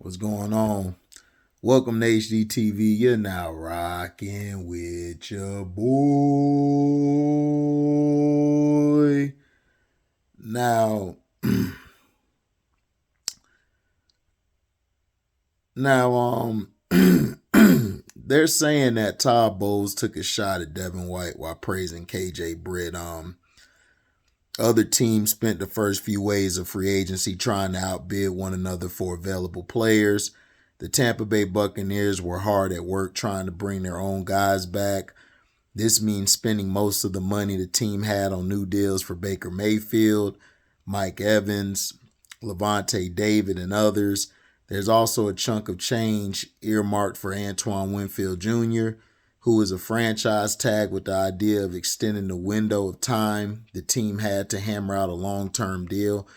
What's going on? Welcome to HDiiTV. You're now rocking with your boy. Now, they're saying that Todd Bowles took a shot at Devin White while praising KJ Britt. Other teams spent the first few waves of free agency trying to outbid one another for available players. The Tampa Bay Buccaneers were hard at work trying to bring their own guys back. This means spending most of the money the team had on new deals for Baker Mayfield, Mike Evans, Lavonte David, and others. There's also a chunk of change earmarked for Antoine Winfield Jr., who is a franchise tag with the idea of extending the window of time the team had to hammer out a long-term deal.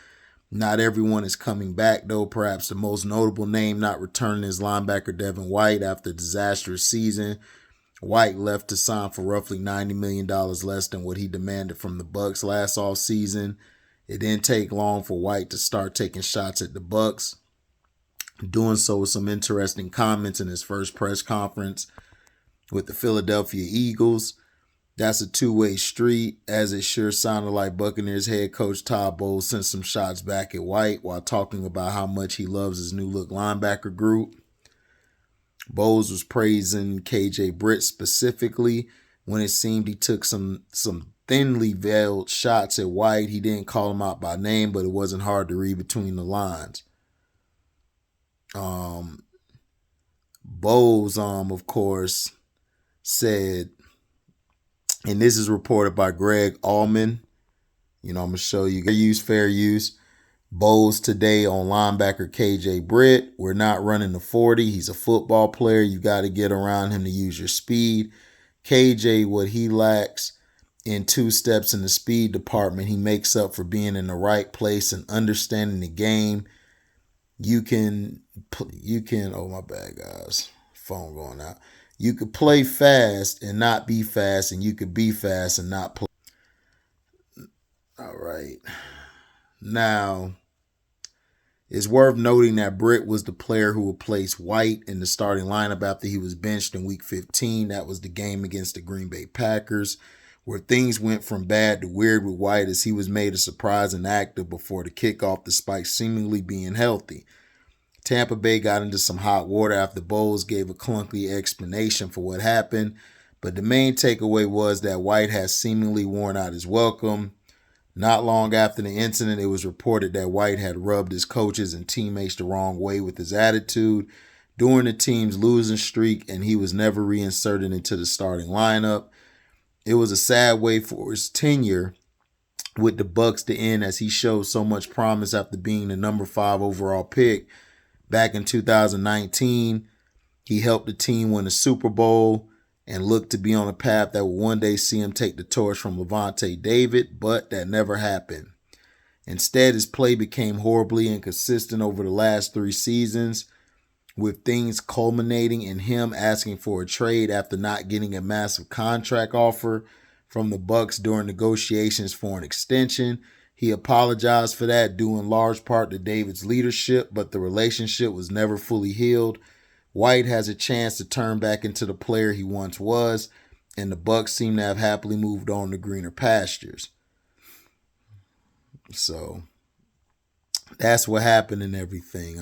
Not everyone is coming back, though. Perhaps the most notable name not returning is linebacker Devin White after a disastrous season. White left to sign for roughly $90 million less than what he demanded from the Bucs last offseason. It didn't take long for White to start taking shots at the Bucs, doing so with some interesting comments in his first press conference with the Philadelphia Eagles. That's a two-way street, as it sure sounded like Buccaneers head coach Todd Bowles sent some shots back at White while talking about how much he loves his new-look linebacker group. Bowles was praising KJ Britt specifically when it seemed he took some thinly veiled shots at White. He didn't call him out by name, but it wasn't hard to read between the lines. Bowles, of course, said, and this is reported by Greg Allman. I'm going to show you. Fair use. Bowles today on linebacker KJ Britt. We're not running the 40. He's a football player. You got to get around him to use your speed. KJ, what he lacks in 2 steps in the speed department, he makes up for being in the right place and understanding the game. You can, oh my bad guys, phone going out. You could play fast and not be fast, and you could be fast and not play. All right. Now, it's worth noting that Britt was the player who replaced White in the starting lineup after he was benched in Week 15. That was the game against the Green Bay Packers, where things went from bad to weird with White as he was made a surprise inactive before the kickoff despite seemingly being healthy. Tampa Bay got into some hot water after Bowles gave a clunky explanation for what happened, but the main takeaway was that White has seemingly worn out his welcome. Not long after the incident, it was reported that White had rubbed his coaches and teammates the wrong way with his attitude during the team's losing streak, and he was never reinserted into the starting lineup. It was a sad way for his tenure with the Bucs to end, as he showed so much promise after being the number 5 overall pick. Back in 2019, he helped the team win a Super Bowl and looked to be on a path that would one day see him take the torch from Lavonte David, but that never happened. Instead, his play became horribly inconsistent over the last 3 seasons, with things culminating in him asking for a trade after not getting a massive contract offer from the Bucs during negotiations for an extension. He apologized for that, due in large part to David's leadership, but the relationship was never fully healed. White has a chance to turn back into the player he once was, and the Bucs seem to have happily moved on to greener pastures. So that's what happened and everything.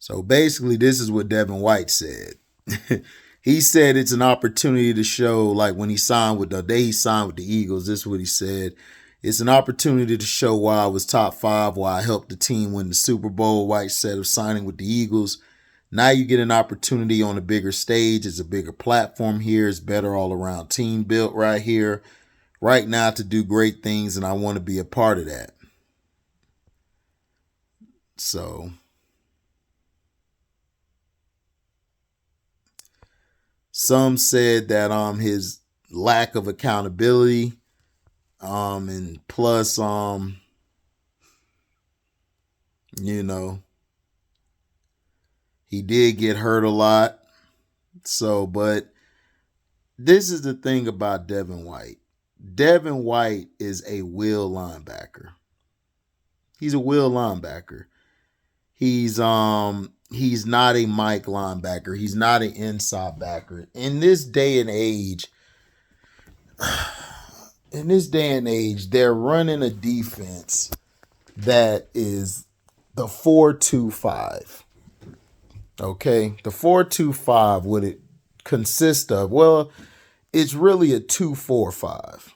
So basically, this is what Devin White said. He said it's an opportunity to show, like when he signed with the day he signed with the Eagles, this is what he said. It's an opportunity to show why I was top 5, why I helped the team win the Super Bowl. White said of signing with the Eagles. Now you get an opportunity on a bigger stage. It's a bigger platform here. It's better all around team built right here, right now to do great things, and I want to be a part of that. So some said that his lack of accountability and plus He did get hurt a lot. So, but this is the thing about Devin White. Devin White is a will linebacker. He's a will linebacker. He's not a Mike linebacker. He's not an inside backer. In this day and age, they're running a defense that is the 4-2-5. Okay? The 4-2-5, what it consists of, well, it's really a 2-4-5.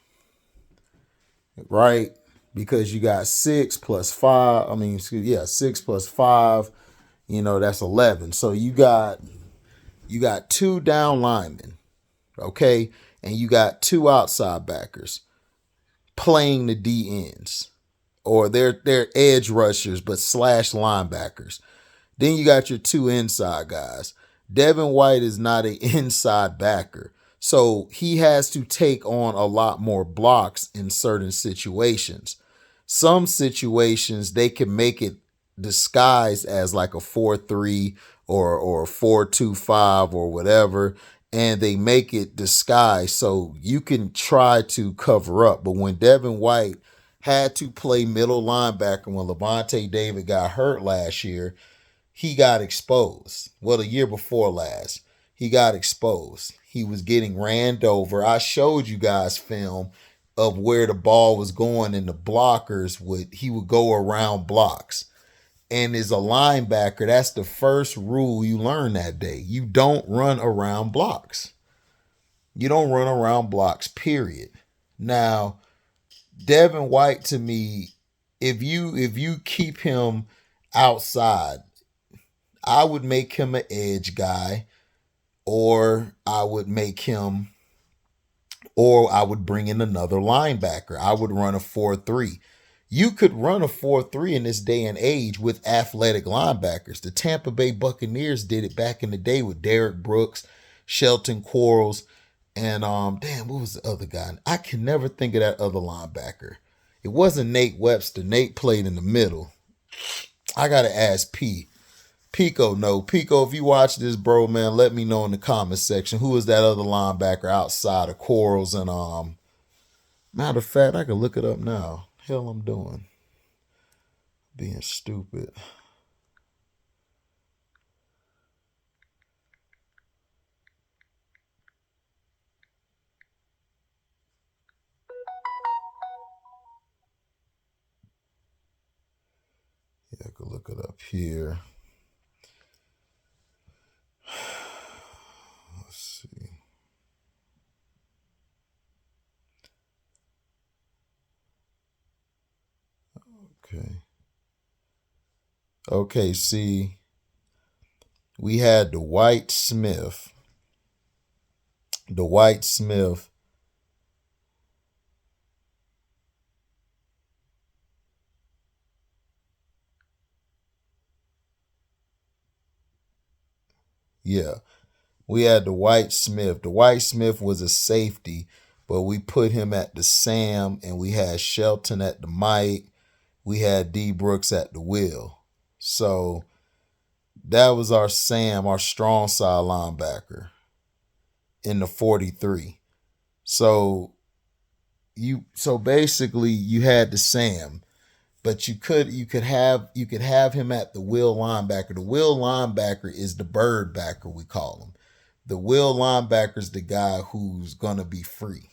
Right? Because you got 6 plus 5. 6 plus 5, that's 11. So you got 2 down linemen, okay? And you got 2 outside backers playing the D ends. Or they're edge rushers, but slash linebackers. Then you got your 2 inside guys. Devin White is not an inside backer. So he has to take on a lot more blocks in certain situations. Some situations, they can make it disguised as like a 4-3 or a 4-2-5 or whatever. And they make it disguised so you can try to cover up. But when Devin White had to play middle linebacker when Lavonte David got hurt last year, he got exposed. Well, the year before last, he got exposed. He was getting ran over. I showed you guys film of where the ball was going, and the blockers he would go around blocks. And as a linebacker, that's the first rule you learn that day. You don't run around blocks. You don't run around blocks, period. Now, Devin White, to me, if you keep him outside, I would make him an edge guy, or I would bring in another linebacker. I would run a 4-3. You could run a 4-3 in this day and age with athletic linebackers. The Tampa Bay Buccaneers did it back in the day with Derrick Brooks, Shelton Quarles, and what was the other guy? I can never think of that other linebacker. It wasn't Nate Webster. Nate played in the middle. I gotta ask Pico, no. Pico, if you watch this, bro, man, let me know in the comment section. Who is that other linebacker outside of Quarles and matter of fact, I can look it up now. Hell I'm doing. Being stupid. Yeah, I could look it up here. Let's see. Okay, see, we had Dwight Smith. Yeah, we had Dwight Smith. Dwight Smith was a safety, but we put him at the Sam, and we had Shelton at the Mike. We had D. Brooks at the Will. So that was our Sam, our strong side linebacker in the 43. So basically you had the Sam, but you could have him at the will linebacker. The will linebacker is the bird backer, we call him. The will linebacker is the guy who's gonna be free.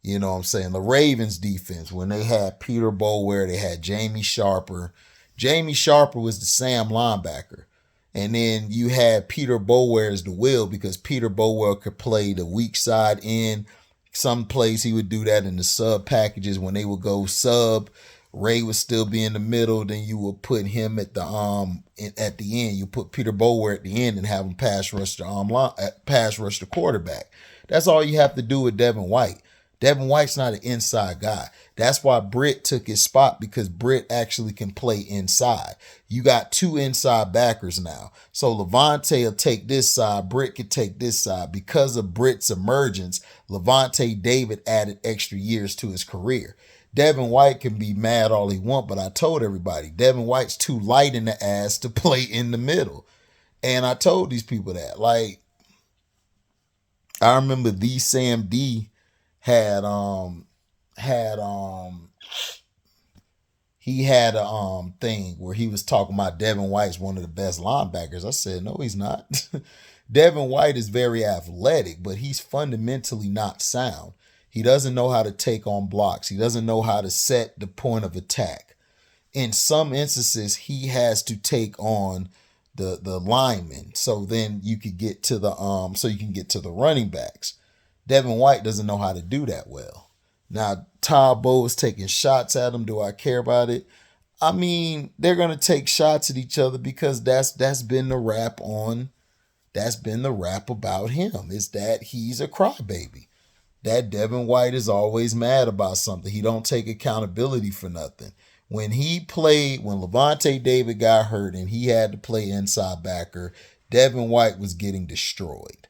You know what I'm saying? The Ravens defense, when they had Peter Boulware, they had Jamie Sharper. Jamie Sharper was the Sam linebacker. And then you had Peter Boulware as the will, because Peter Boulware could play the weak side in. Some plays he would do that in the sub packages when they would go sub. Ray would still be in the middle. Then you would put him at the end. You put Peter Boulware at the end and have him pass rush the quarterback. That's all you have to do with Devin White. Devin White's not an inside guy. That's why Britt took his spot, because Britt actually can play inside. You got 2 inside backers now. So Lavonte will take this side. Britt can take this side. Because of Britt's emergence, Lavonte David added extra years to his career. Devin White can be mad all he want, but I told everybody, Devin White's too light in the ass to play in the middle. And I told these people that. Like, I remember the Sam D had had he had a thing where he was talking about Devin White's one of the best linebackers. I said, no, he's not. Devin White is very athletic, but he's fundamentally not sound. He doesn't know how to take on blocks. He doesn't know how to set the point of attack. In some instances, he has to take on the linemen. So then you could get to the so you can get to the running backs. Devin White doesn't know how to do that well. Now, Todd Bowles taking shots at him. Do I care about it? I mean, they're gonna take shots at each other because that's been the rap about him. Is that he's a crybaby. That Devin White is always mad about something. He don't take accountability for nothing. When Levante David got hurt and he had to play inside backer, Devin White was getting destroyed.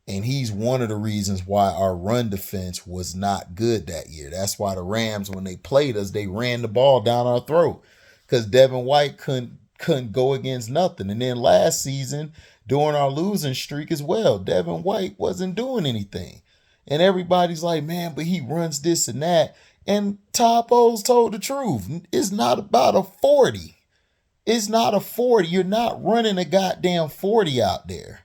And he's one of the reasons why our run defense was not good that year. That's why the Rams, when they played us, they ran the ball down our throat because Devin White couldn't go against nothing. And then last season, during our losing streak as well, Devin White wasn't doing anything. And everybody's like, man, but he runs this and that. And Todd Bowles told the truth. It's not about a 40. It's not a 40. You're not running a goddamn 40 out there.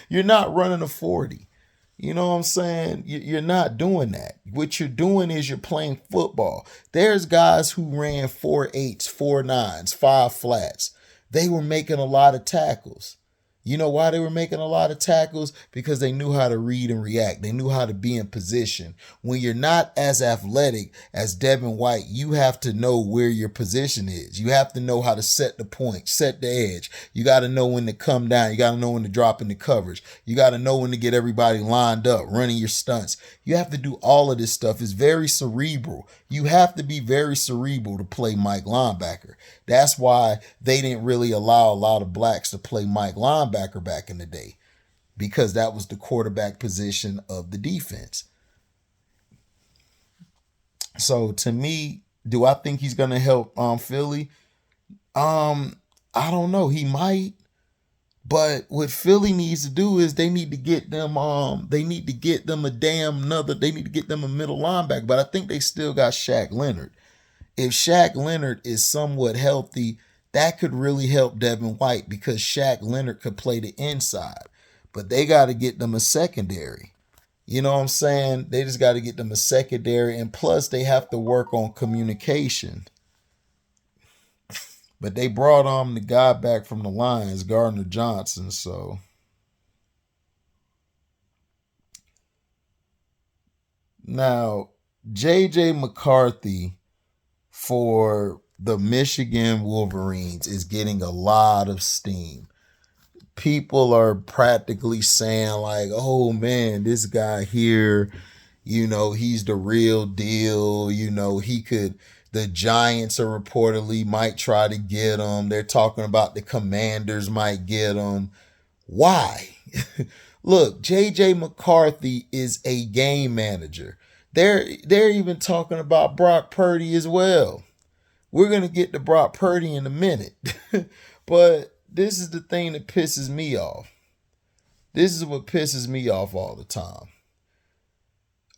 You're not running a 40. You know what I'm saying? You're not doing that. What you're doing is you're playing football. There's guys who ran 4.8s, 4.9s, 5 flats. They were making a lot of tackles. You know why they were making a lot of tackles? Because they knew how to read and react. They knew how to be in position. When you're not as athletic as Devin White, you have to know where your position is. You have to know how to set the point, set the edge. You got to know when to come down. You got to know when to drop into coverage. You got to know when to get everybody lined up, running your stunts. You have to do all of this stuff. It's very cerebral. You have to be very cerebral to play Mike linebacker. That's why they didn't really allow a lot of blacks to play Mike linebacker back in the day, because that was the quarterback position of the defense. So to me, do I think he's going to help Philly? I don't know. He might. But what Philly needs to do is they need to get them a middle linebacker. But I think they still got Shaq Leonard. If Shaq Leonard is somewhat healthy, that could really help Devin White because Shaq Leonard could play the inside. But they got to get them a secondary. You know what I'm saying? They just got to get them a secondary. And plus, they have to work on communication. But they brought the guy back from the Lions, Gardner Johnson. So now, J.J. McCarthy for the Michigan Wolverines is getting a lot of steam. People are practically saying like, oh man, this guy here, he's the real deal. The Giants are reportedly might try to get him. They're talking about the Commanders might get him. Why? Look, J.J. McCarthy is a game manager. They're even talking about Brock Purdy as well. We're going to get to Brock Purdy in a minute. But this is the thing that pisses me off. This is what pisses me off all the time.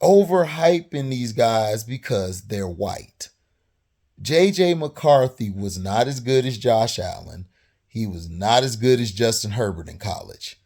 Overhyping these guys because they're white. J.J. McCarthy was not as good as Josh Allen. He was not as good as Justin Herbert in college.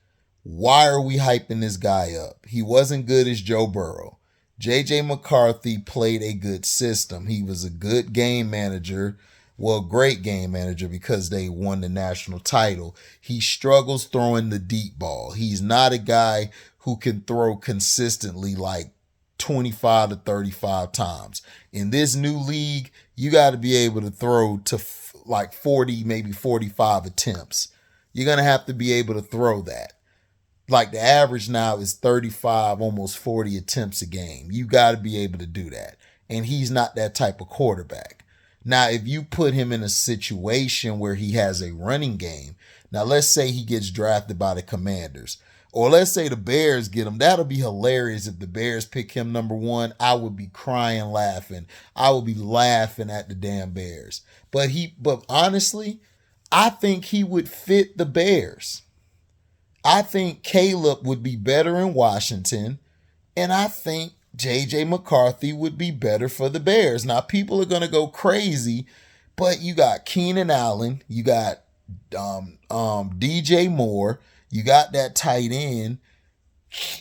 Why are we hyping this guy up? He wasn't good as Joe Burrow. J.J. McCarthy played a good system. He was a good game manager. Well, great game manager because they won the national title. He struggles throwing the deep ball. He's not a guy who can throw consistently like 25 to 35 times. In this new league, you got to be able to throw to like 40, maybe 45 attempts. You're going to have to be able to throw that. Like the average now is 35, almost 40 attempts a game. You got to be able to do that. And he's not that type of quarterback. Now, if you put him in a situation where he has a running game, now let's say he gets drafted by the Commanders, or let's say the Bears get him. That'll be hilarious if the Bears pick him number 1. I would be crying, laughing. I would be laughing at the damn Bears. But honestly, I think he would fit the Bears. I think Caleb would be better in Washington, and I think JJ McCarthy would be better for the Bears. Now, people are going to go crazy, but you got Keenan Allen, you got DJ Moore, you got that tight end.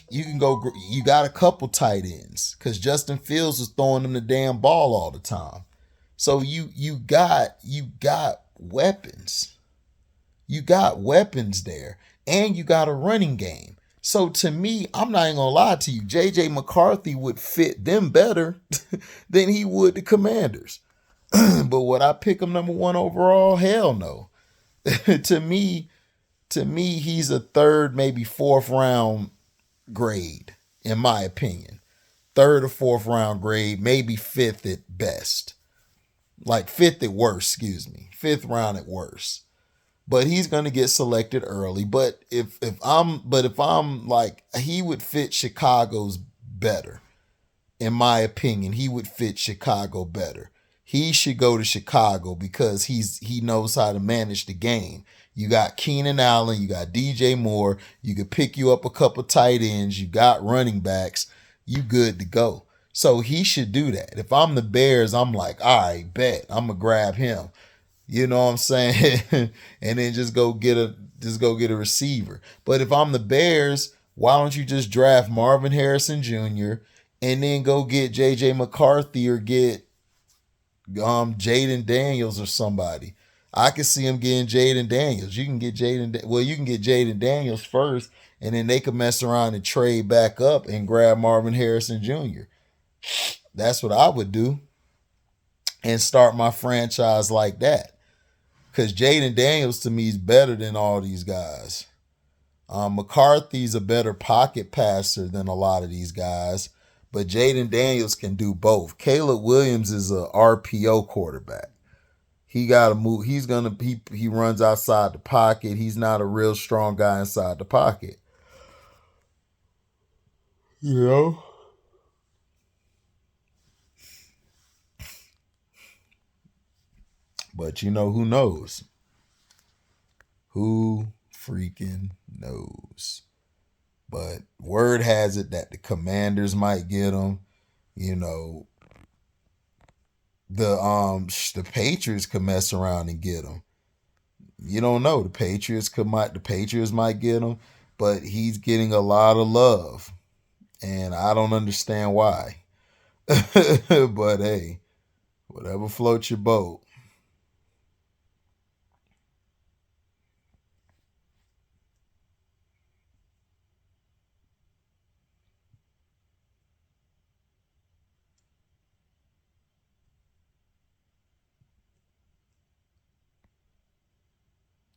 You can go. You got a couple tight ends because Justin Fields was throwing them the damn ball all the time. So you got weapons. You got weapons there, and you got a running game. So to me, I'm not even gonna lie to you. JJ McCarthy would fit them better than he would the Commanders. But would I pick him number one overall? Hell no. to me, he's a third, maybe fourth round grade, in my opinion. Third or fourth round grade, maybe fifth at best. Like fifth at worst, excuse me. Fifth round at worst. But he's gonna get selected early. But if I'm like, he would fit Chicago's better. In my opinion, he would fit Chicago better. He should go to Chicago because he knows how to manage the game. You got Keenan Allen, you got DJ Moore, you could pick you up a couple tight ends, you got running backs, you good to go. So he should do that. If I'm the Bears, I'm like, all right, bet. I'm gonna grab him. You know what I'm saying? And then just go get a receiver. But if I'm the Bears, why don't you just draft Marvin Harrison Jr. and then go get JJ McCarthy or get Jaden Daniels or somebody? I could see him getting Jaden Daniels. You can get Jaden Daniels first, and then they could mess around and trade back up and grab Marvin Harrison Jr. That's what I would do and start my franchise like that. Because Jaden Daniels to me is better than all these guys. McCarthy's a better pocket passer than a lot of these guys. But Jaden Daniels can do both. Caleb Williams is a RPO quarterback. He got to move. He runs outside the pocket. He's not a real strong guy inside the pocket. You know? But you know, who knows? Who freaking knows? But word has it that the Commanders might get him. You know, the Patriots could mess around and get him. You don't know. The Patriots might get him, but he's getting a lot of love, and I don't understand why. But hey, whatever floats your boat.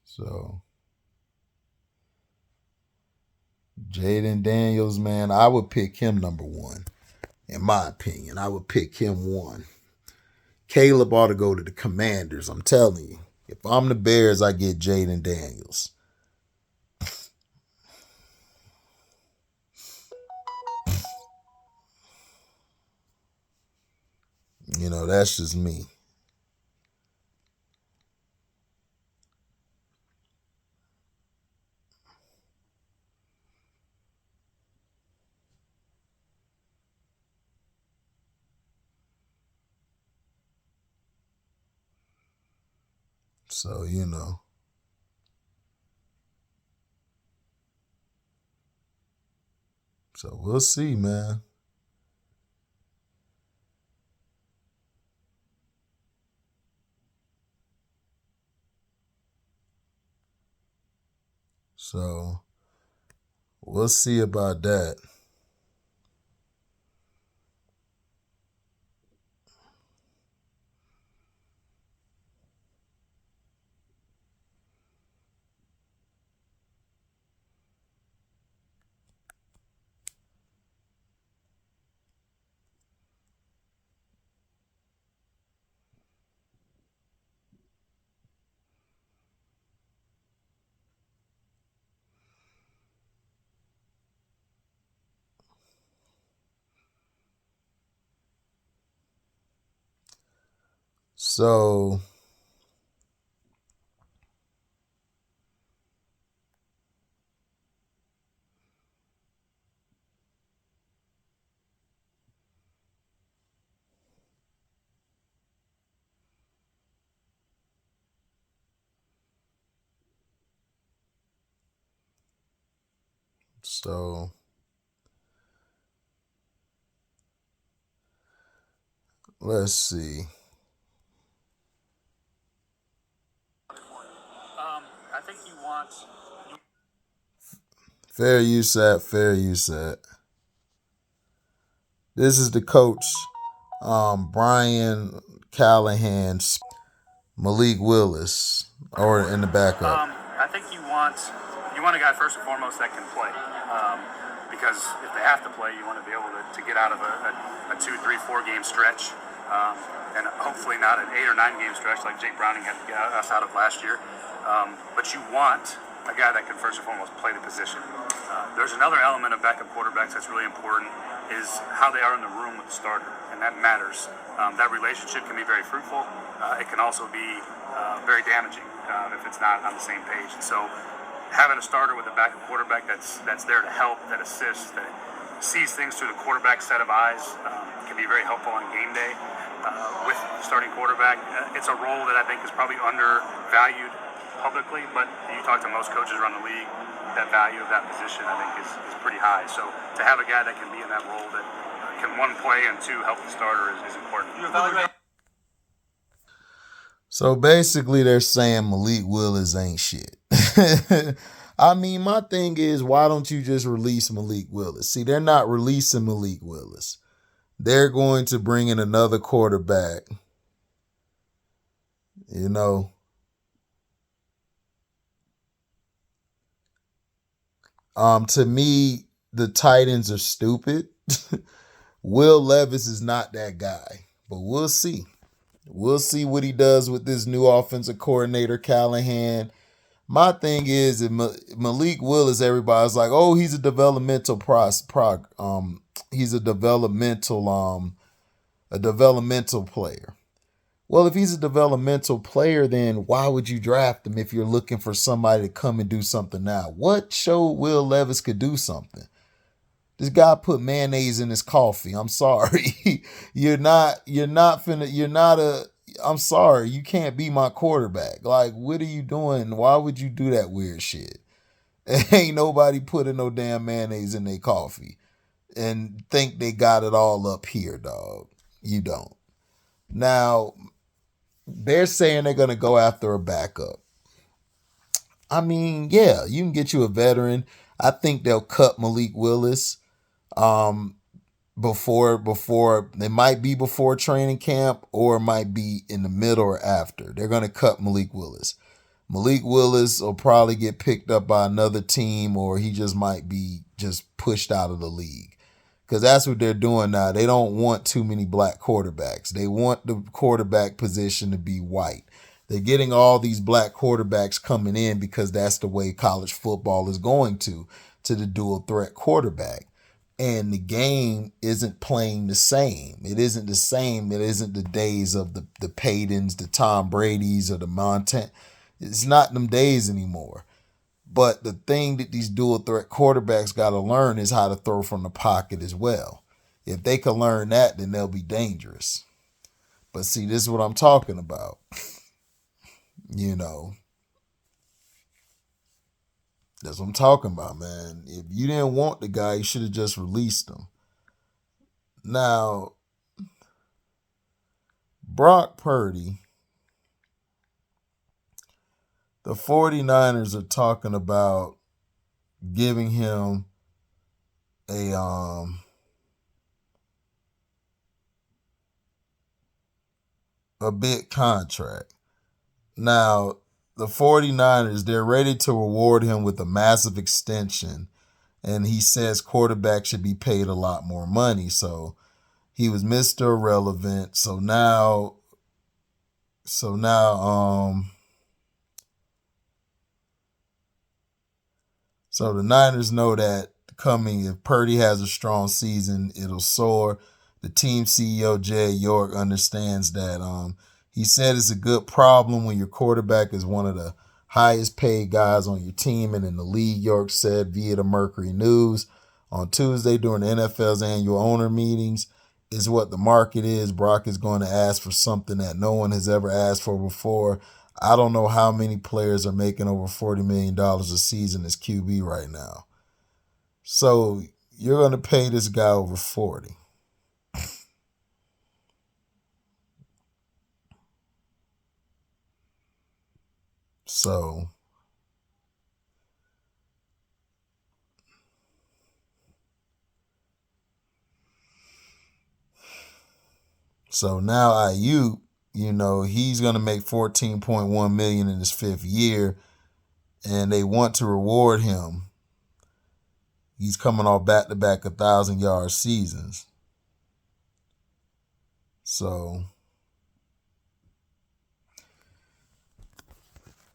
So Jaden Daniels, man, I would pick him number one. In my opinion, I would pick him one. Caleb ought to go to the Commanders. I'm telling you. If I'm the Bears, I get Jaden Daniels. You know, that's just me. So, you know. So we'll see, man. So we'll see about that. So So let's see. I think you want Fair use at, fair use at. This is the coach, Brian Callahan, Malik Willis, or in the backup. I think you want a guy first and foremost that can play, because if they have to play, you want to be able to get out of a 2, 3, 4 game stretch, and hopefully not an 8 or 9 game stretch like Jake Browning had to get us out of last year. But you want a guy that can first and foremost play the position. There's another element of backup quarterbacks that's really important, is how they are in the room with the starter, and that matters. That relationship can be very fruitful. It can also be very damaging if it's not on the same page. And so having a starter with a backup quarterback that's there to help, that assists, that sees things through the quarterback's set of eyes can be very helpful on game day with the starting quarterback. It's a role that I think is probably undervalued publicly, but you talk to most coaches around the league, that value of that position I think is pretty high. So to have a guy that can be in that role that can, one, play, and two, help the starter is important. So basically they're saying Malik Willis ain't shit. I mean, my thing is, why don't you just release Malik Willis? See, they're not releasing Malik Willis. They're going to bring in another quarterback. You know, to me, the Titans are stupid. Will Levis is not that guy, but we'll see. We'll see what he does with this new offensive coordinator, Callahan. My thing is, that Malik Willis, everybody's like, oh, he's a developmental he's a developmental player. Well, if he's a developmental player, then why would you draft him if you're looking for somebody to come and do something now? What showed Will Levis could do something? This guy put mayonnaise in his coffee. I'm sorry. I'm sorry. You can't be my quarterback. Like, what are you doing? Why would you do that weird shit? Ain't nobody putting no damn mayonnaise in their coffee and think they got it all up here, dog. You don't. Now, they're saying they're going to go after a backup. I mean, yeah, you can get you a veteran. I think they'll cut Malik Willis before they might be before training camp, or it might be in the middle or after. They're going to cut Malik Willis. Malik Willis will probably get picked up by another team, or he just might be just pushed out of the league. Because that's what they're doing now. They don't want too many black quarterbacks. They want the quarterback position to be white. They're getting all these black quarterbacks coming in because that's the way college football is going to the dual threat quarterback. And the game isn't playing the same. It isn't the same. It isn't the days of the Paytons, the Tom Bradys, or the Montana. It's not them days anymore. But the thing that these dual threat quarterbacks got to learn is how to throw from the pocket as well. If they can learn that, then they'll be dangerous. But see, this is what I'm talking about. You know, that's what I'm talking about, man. If you didn't want the guy, you should have just released him. Now, Brock Purdy, the 49ers are talking about giving him a big contract. Now, the 49ers, they're ready to reward him with a massive extension. And he says quarterbacks should be paid a lot more money. So he was Mr. Irrelevant. So now the Niners know that coming, if Purdy has a strong season, it'll soar. The team CEO, Jay York, understands that. He said it's a good problem when your quarterback is one of the highest paid guys on your team and in the league, York said via the Mercury News. On Tuesday during the NFL's annual owner meetings, is what the market is. Brock is going to ask for something that no one has ever asked for before. I don't know how many players are making over $40 million a season as QB right now. So you're going to pay this guy over 40. So now Ayuk, he's going to make $14.1 million in his 5th year, and they want to reward him. He's coming off back-to-back 1,000-yard seasons. So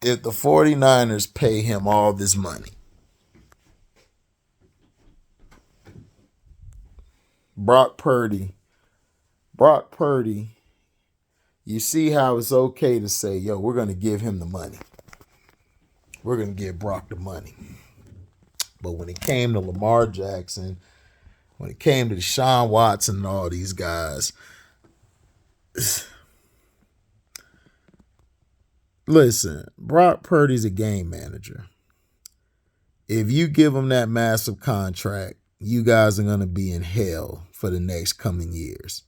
if the 49ers pay him all this money, Brock Purdy, you see how it's okay to say, yo, we're going to give him the money. We're going to give Brock the money. But when it came to Lamar Jackson, when it came to Deshaun Watson and all these guys, listen, Brock Purdy's a game manager. If you give him that massive contract, you guys are going to be in hell for the next coming years.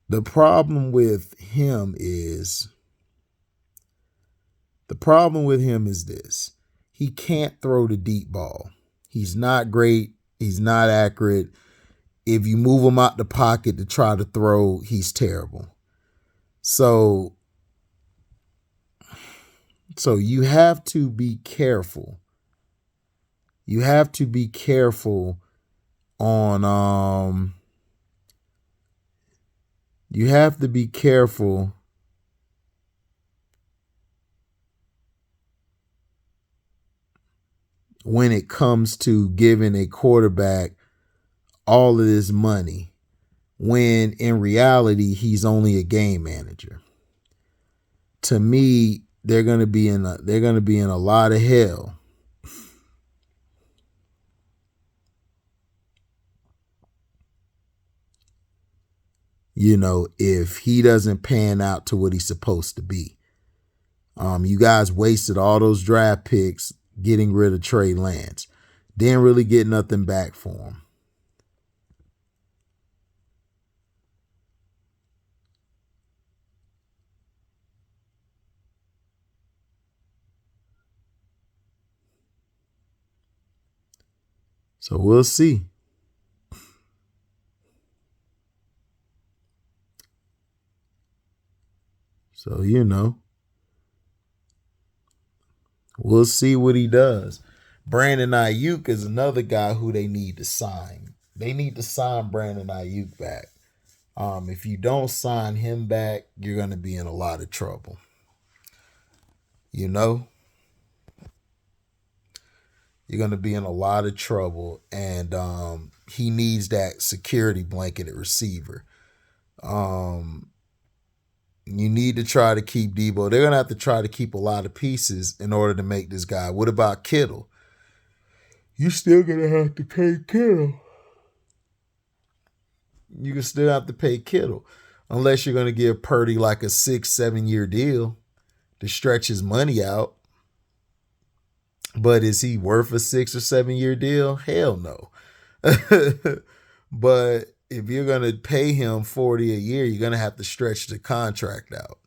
The problem with him is this. He can't throw the deep ball. He's not great. He's not accurate. If you move him out the pocket to try to throw, he's terrible. So you have to be careful. You have to be careful on you have to be careful when it comes to giving a quarterback all of this money when in reality he's only a game manager. To me, they're going to be in a lot of hell. If he doesn't pan out to what he's supposed to be. You guys wasted all those draft picks getting rid of Trey Lance. Didn't really get nothing back for him. So we'll see. So, we'll see what he does. Brandon Ayuk is another guy who they need to sign. They need to sign Brandon Ayuk back. If you don't sign him back, you're going to be in a lot of trouble. You're going to be in a lot of trouble, and he needs that security blanket at receiver. You need to try to keep Debo. They're going to have to try to keep a lot of pieces in order to make this guy. What about Kittle? You're still going to have to pay Kittle. You can still have to pay Kittle. Unless you're going to give Purdy like a 6-7 year deal to stretch his money out. But is he worth a 6 or 7 year deal? Hell no. But if you're going to pay him $40 a year, you're going to have to stretch the contract out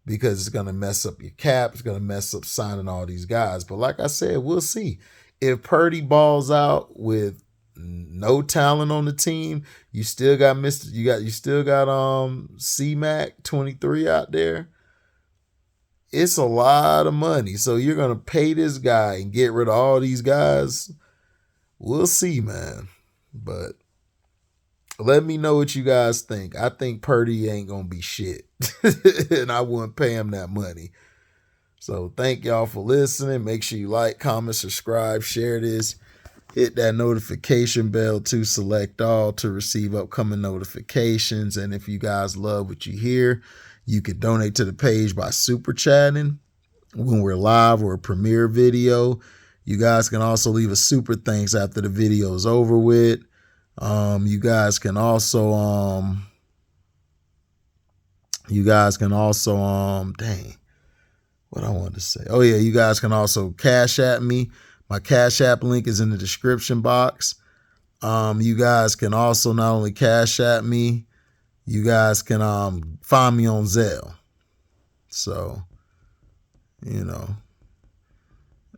because it's going to mess up your cap. It's going to mess up signing all these guys. But like I said, we'll see. If Purdy balls out with no talent on the team, you still got C-Mac 23 out there. It's a lot of money. So you're going to pay this guy and get rid of all these guys. We'll see, man. But let me know what you guys think. I think Purdy ain't going to be shit. And I wouldn't pay him that money. So thank y'all for listening. Make sure you like, comment, subscribe, share this. Hit that notification bell to select all to receive upcoming notifications. And if you guys love what you hear, you can donate to the page by super chatting when we're live or a premiere video. You guys can also leave a super thanks after the video is over with. You guys can also dang, what I wanted to say. Oh yeah, you guys can also Cashapp me. My Cash App link is in the description box. You guys can also not only Cash App me, you guys can find me on Zelle. So, you know.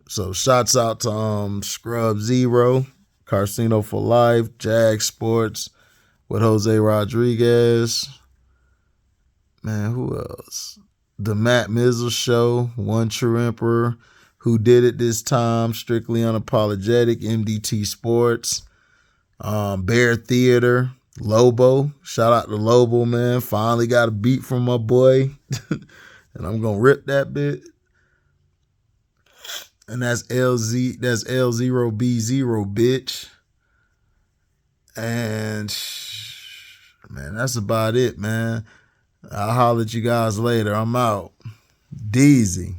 So shouts out to Scrub Zero, Carcino for Life, Jag Sports with Jose Rodriguez. Man, who else? The Matt Mizzle Show, One True Emperor, Who Did It This Time, Strictly Unapologetic, MDT Sports, Bear Theater, Lobo. Shout out to Lobo, man. Finally got a beat from my boy. And I'm going to rip that bit. And that's L0B0, bitch. And, man, that's about it, man. I'll holler at you guys later. I'm out. Deezy.